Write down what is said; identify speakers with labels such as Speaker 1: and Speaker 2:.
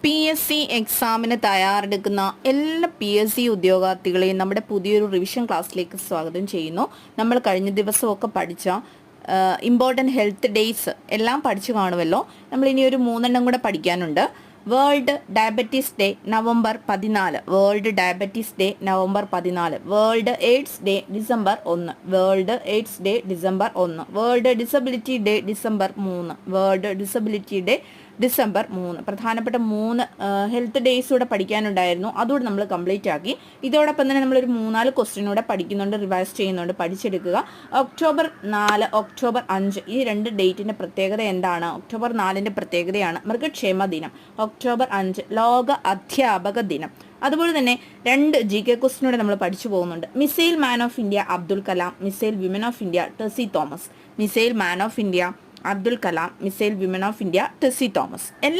Speaker 1: PSC എക്സാമിന് തയ്യാറെടുക്കുന്ന എല്ലാ PSC ഉദ്യോഗാർത്ഥികളെയും നമ്മുടെ പുതിയൊരു റിവിഷൻ ക്ലാസ്സിലേക്ക് സ്വാഗതം ചെയ്യുന്നു. നമ്മൾ കഴിഞ്ഞ ദിവസമൊക്കെ പഠിച്ച ഇമ്പോർട്ടൻറ്റ് ഹെൽത്ത് ഡേയ്സ് എല്ലാം പഠിച്ചു കാണുമല്ലോ. നമ്മൾ ഇനി ഒരു 3 കൂടെ പഠിക്കാനുണ്ട്. World diabetes day November 14, world diabetes day November 14, world AIDS day December 1, world AIDS day December 1, world disability day December 3, world disability day December 3. പ്രധാനപ്പെട്ട 3 ഹെൽത്ത് ഡേയ്സ് കൂടെ പഠിക്കാനുണ്ടായിരുന്നു. അതുകൂടെ നമ്മൾ കംപ്ലീറ്റ് ആക്കി. ഇതോടൊപ്പം തന്നെ നമ്മളൊരു 3-4 ക്വസ്റ്റ്യൻ കൂടെ പഠിക്കുന്നുണ്ട്, റിവൈസ് ചെയ്യുന്നുണ്ട്, പഠിച്ചെടുക്കുക. ഒക്ടോബർ 4, ഒക്ടോബർ 5 ഈ 2 ഡേറ്റിൻ്റെ പ്രത്യേകത എന്താണ്? ഒക്ടോബർ 4ൻ്റെ പ്രത്യേകതയാണ് മൃഗക്ഷേമ ദിനം, ഒക്ടോബർ 5 ലോക അധ്യാപക ദിനം. അതുപോലെ തന്നെ 2 GK ക്വസ്റ്റിനൂടെ നമ്മൾ പഠിച്ചു പോകുന്നുണ്ട്. Missile man of India Abdul Kalam, missile women of India Tessy Thomas. Missile man of India Abdul Kalam, missile women of India Tessy Thomas.